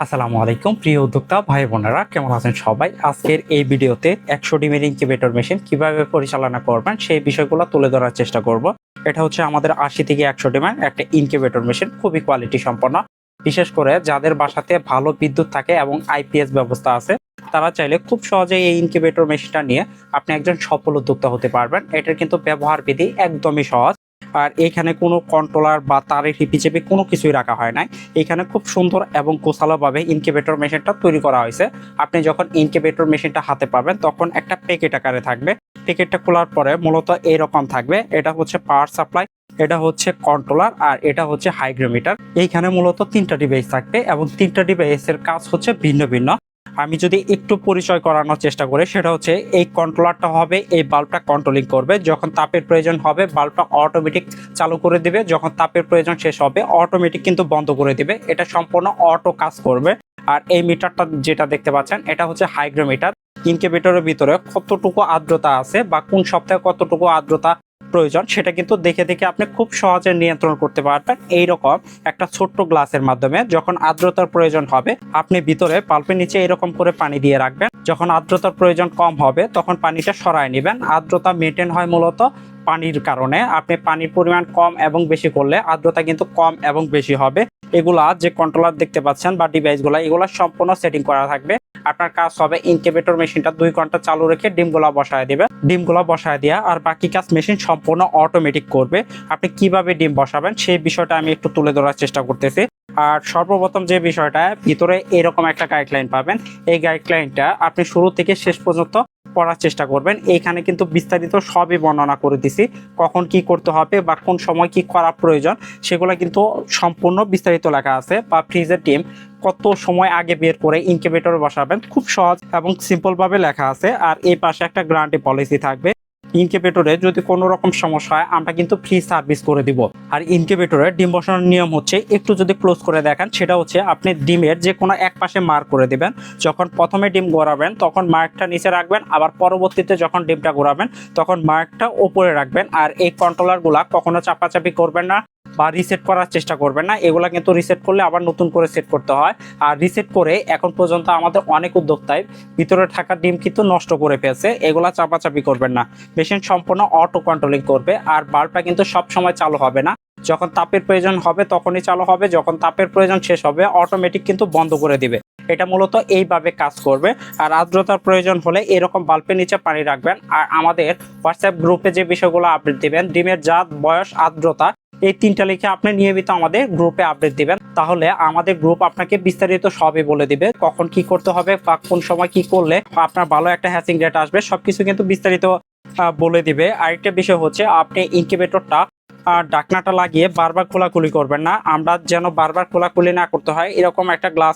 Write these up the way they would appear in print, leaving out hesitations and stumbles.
আসসালামু আলাইকুম প্রিয় উদ্যোক্তা ভাই বোনেরা, কেমন আছেন সবাই? আজকের এই ভিডিওতে 100 ডিমের ইনকিউবেটর মেশিন কিভাবে পরিচালনা করবেন সেই বিষয়গুলো তুলে ধরার চেষ্টা করব। এটা হচ্ছে আমাদের 80 থেকে 100 ডিমের একটা ইনকিউবেটর মেশিন, খুবই কোয়ালিটি সম্পন্ন। বিশেষ করে যাদের বাসাতে ভালো বিদ্যুৎ থাকে এবং আইপিএস ব্যবস্থা আছে, তারা চাইলে খুব সহজেই এই ইনকিউবেটর মেশিনটা নিয়ে আপনি একজন সফল উদ্যোক্তা হতে পারবেন। এটার কিন্তু ব্যবহার বিধি একদমই সহজ। আর এখানে কোনো কন্ট্রোলার বা তারের হিপিচেপি কোনো কিছুই রাখা হয় নাই। এখানে খুব সুন্দর এবং গোছালোভাবে ইনকিউবেটর মেশিনটা তৈরি করা হয়েছে। আপনি যখন ইনকিউবেটর মেশিনটা হাতে পাবেন তখন একটা প্যাকেট আকারে থাকবে। প্যাকেটটা খোলার পরে মূলত এইরকম থাকবে। এটা হচ্ছে পাওয়ার সাপ্লাই, এটা হচ্ছে কন্ট্রোলার, আর এটা হচ্ছে হাইগ্রোমিটার। এইখানে মূলত 3টা ডিভাইস থাকবে এবং 3টা ডিভাইসের কাজ হচ্ছে ভিন্ন ভিন্ন। আমি যদি একটু পরিচয় করানোর চেষ্টা করি, সেটা হচ্ছে এই কন্ট্রোলারটা হবে এই বাল্বটা কন্ট্রোলিং করবে। যখন তাপের প্রয়োজন হবে বাল্বটা অটোমেটিক চালু করে দিবে, যখন তাপের প্রয়োজন শেষ হবে অটোমেটিক কিন্তু বন্ধ করে দিবে। এটা সম্পূর্ণ অটো কাজ করবে। আর এই মিটারটা যেটা দেখতে পাচ্ছেন এটা হচ্ছে হাইগ্রোমিটার। ইনকিউবেটরের ভিতরে কতটুকু আর্দ্রতা আছে বা কোন সপ্তাহে কতটুকু আর্দ্রতা প্রয়োজন সেটা কিন্তু দেখে দেখে আপনি খুব সহজে নিয়ন্ত্রণ করতে পারবেন। এইরকম একটা ছোট্ট গ্লাসের মাধ্যমে যখন আর্দ্রতার প্রয়োজন হবে আপনি ভিতরে পাল্পের নিচে এরকম করে পানি দিয়ে রাখবেন। যখন আর্দ্রতার প্রয়োজন কম হবে তখন পানিটা সরায় নেবেন। আর্দ্রতা মেনটেন হয় মূলত পানির কারণে। আপনি পানির পরিমাণ কম এবং বেশি করলে আর্দ্রতা কিন্তু কম এবং বেশি হবে। এগুলা যে কন্ট্রোলার দেখতে পাচ্ছেন বা ডিভাইসগুলো, এগুলো সম্পূর্ণ সেটিং করা থাকবে। আপনার কাজ হবে ইনকিউবেটর মেশিনটা 2 ঘন্টা চালু রেখে ডিমগুলা বসায় দিবেন। ডিমগুলা বসায় দেওয়া আর বাকি কাজ মেশিন সম্পূর্ণ অটোমেটিক করবে। আপনি কিভাবে ডিম বসাবেন সেই বিষয়টা আমি একটু তুলে ধরার চেষ্টা করতেছি। আর সর্বপ্রথম যে বিষয়টা, ভিতরে এরকম একটা গাইডলাইন পাবেন। এই গাইডলাইনটা আপনি শুরু থেকে শেষ পর্যন্ত পড়ার চেষ্টা করবেন। এইখানে কিন্তু বিস্তারিত সবই বর্ণনা করে দিছি, কখন কি করতে হবে বা কোন সময় কি করা প্রয়োজন সেগুলো কিন্তু সম্পূর্ণ বিস্তারিত লেখা আছে। বা ফ্রিজের ডিম কত সময় আগে বের করে ইনকিউবেটরে বসাবেন, খুব সহজ এবং সিম্পল ভাবে লেখা আছে। আর এই পাশে একটা গ্যারান্টি পলিসি থাকবে। ইনকিউবেটরে যদি কোনো রকম সমস্যা হয় আমরা কিন্তু ফ্রি সার্ভিস করে দিব। আর ইনকিউবেটরে ডিম বসানোর নিয়ম হচ্ছে, একটু যদি ক্লোজ করে দেখেন, সেটা হচ্ছে আপনি ডিমের যে কোনো এক পাশে মার্ক করে দিবেন। যখন প্রথমে ডিম ঘোরাবেন তখন মার্কটা নিচে রাখবেন, আবার পরবর্তীতে যখন ডিমটা ঘোরাবেন তখন মার্কটা উপরে রাখবেন। আর এই কন্ট্রোলারগুলা কখনো চাপাচাপি করবেন না বা রিসেট করার চেষ্টা করবেন না। এগুলা কিন্তু রিসেট করলে আবার নতুন করে সেট করতে হয়। আর রিসেট করে এখন পর্যন্ত আমাদের অনেক উদ্যোক্তায় ভিতরে থাকা ডিম কিন্তু নষ্ট করে ফেলছে। এগুলা চাপাচাপি করবেন না। মেশিন সম্পূর্ণ অটো কন্ট্রোলিং করবে। আর বাল্বটা কিন্তু সব সময় চালু হবে না, যখন তাপের প্রয়োজন হবে তখনই চালু হবে, যখন তাপের প্রয়োজন শেষ হবে অটোমেটিক কিন্তু বন্ধ করে দিবে। এটা মূলত এইভাবে কাজ করবে। আর আর্দ্রতার প্রয়োজন হলে এরকম বাল্বের নিচে পানি রাখবেন। আর আমাদের হোয়াটসঅ্যাপ গ্রুপে যে বিষয়গুলো আপডেট দিবেন, ডিমের জাত, বয়স, আর্দ্রতা, এই 3টা লিখে আপনি নিয়মিত আমাদের গ্রুপে আপডেট দিবেন। তাহলে আমাদের গ্রুপ আপনাকে বিস্তারিত সবই বলে দিবে, কখন কি করতে হবে বা কোন সময় কি করলে আপনার ভালো একটা হ্যাচিং রেট আসবে, সবকিছু কিন্তু বিস্তারিত বলে দিবে। আরেকটা বিষয় হচ্ছে, আপনি ইনকিউবেটরটা ঢাকনাটা লাগিয়ে বারবার খোলাখুলি করবেন না। আমরা যেন বারবার খোলাখুলি না করতে হয় এরকম একটা গ্লাস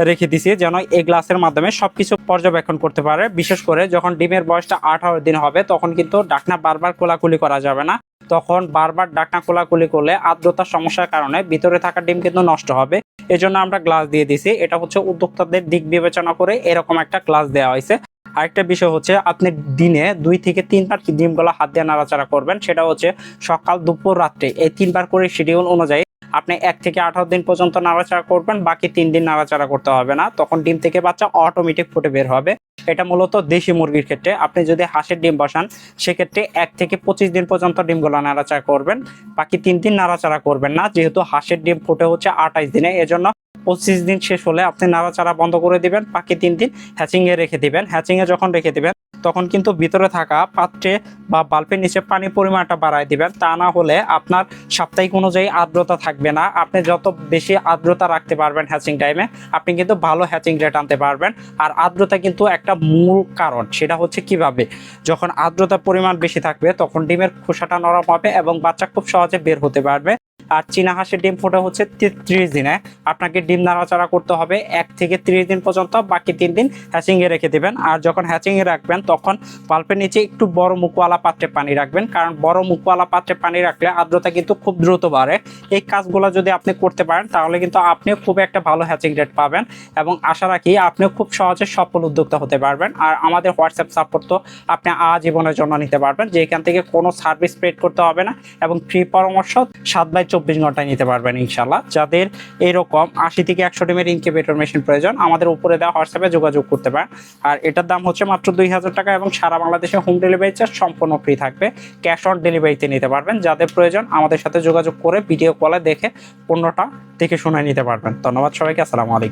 রেখে দিছি, যেন এই গ্লাসের মাধ্যমে সবকিছু পর্যবেক্ষণ করতে পারে। বিশেষ করে যখন ডিমের বয়সটা 18 দিন হবে তখন কিন্তু ঢাকনা বারবার খোলাখুলি করা যাবে না। তখন বারবার ঢাকনা খোলাখুলি করলে আর্দ্রতার সমস্যার কারণে ভিতরে থাকা ডিম কিন্তু নষ্ট হবে। এজন্য আমরা গ্লাস দিয়ে দিছি। এটা হচ্ছে উদ্যোক্তাদের দিক বিবেচনা করে এরকম একটা গ্লাস দেওয়া হয়েছে। আরেকটা বিষয় হচ্ছে, আপনি দিনে 2 থেকে 3 বার ডিমগুলো হাত দিয়ে নাড়াচাড়া করবেন। সেটা হচ্ছে সকাল, দুপুর, রাত্রে, এই 3 বার করে শিডিউল অনুযায়ী আপনি 1 থেকে 18 দিন পর্যন্ত নাড়াচাড়া করবেন। বাকি 3 দিন নাড়াচাড়া করতে হবে না, তখন ডিম থেকে বাচ্চা অটোমেটিক ফুটে বের হবে। এটা মূলত দেশি মুরগির ক্ষেত্রে। আপনি যদি হাঁসের ডিম বসান সেক্ষেত্রে 1 থেকে 25 দিন পর্যন্ত ডিমগুলো নাড়াচাড়া করবেন, বাকি 3 দিন নাড়াচাড়া করবেন না। যেহেতু হাঁসের ডিম ফুটে হচ্ছে 28 দিনে, এজন্য 25 দিন শেষ হলে আপনি নাড়াচাড়া বন্ধ করে দিবেন, বাকি 3 দিন হ্যাচিংয়ে রেখে দিবেন। হ্যাচিংয়ে যখন রেখে দিবেন তখন কিন্তু ভিতরে থাকা পাত্রে বা বাল্বের নিচে পানির পরিমাণটা বাড়ায় দিবেন। তা না হলে আপনার সাপ্তাহিক অনুযায়ী আর্দ্রতা থাকবে না। আপনি যত বেশি আর্দ্রতা রাখতে পারবেন হ্যাচিং টাইমে, আপনি কিন্তু ভালো হ্যাচিং রেট আনতে পারবেন। আর আর্দ্রতা কিন্তু একটা মূল কারণ। সেটা হচ্ছে কিভাবে, যখন আর্দ্রতার পরিমাণ বেশি থাকবে তখন ডিমের খোসাটা নরম হবে এবং বাচ্চা খুব সহজে বের হতে পারবে। আর চীনা হাঁসের ডিম ফোটা হচ্ছে 33 দিনে। আপনাকে ডিম নাড়াচাড়া করতে হবে 1 থেকে 30 দিন পর্যন্ত, বাকি 3 দিন হ্যাচিংয়ে রেখে দেবেন। আর যখন হ্যাচিংয়ে রাখবেন তখন পাল্পের নিচে একটু বড় মুখওয়ালা পাত্রে পানি রাখবেন, কারণ বড় মুখওয়ালা পাত্রে পানি রাখলে আর্দ্রতা কিন্তু খুব দ্রুত বাড়ে। এই কাজগুলো যদি আপনি করতে পারেন তাহলে কিন্তু আপনিও খুব একটা ভালো হ্যাচিং রেট পাবেন এবং আশা রাখি আপনিও খুব সহজে সফল উদ্যোক্তা হতে পারবেন। আর আমাদের হোয়াটসঅ্যাপ সাপোর্ট তো আপনি আজীবনের জন্য নিতে পারবেন, যেখান থেকে কোনো সার্ভিস পেড করতে হবে না এবং ফ্রি পরামর্শ 7/24 24 ঘন্টায় নিতে পারবেন ইনশাল্লাহ। যাদের এরকম 80 থেকে 100 ডিমের ইনকিউবেটর মেশিন প্রয়োজন আমাদের উপরে দেওয়া হোয়াটসঅ্যাপে যোগাযোগ করতে পারেন। আর এটার দাম হচ্ছে মাত্র 2000 টাকা এবং সারা বাংলাদেশে হোম ডেলিভারি চার্জ সম্পূর্ণ ফ্রি থাকবে। ক্যাশ অন ডেলিভারিতে নিতে পারবেন। যাদের প্রয়োজন আমাদের সাথে যোগাযোগ করে ভিডিও কলে দেখে পণ্যটা দেখে শুনে নিতে পারবেন। ধন্যবাদ সবাইকে, আসসালামু আলাইকুম।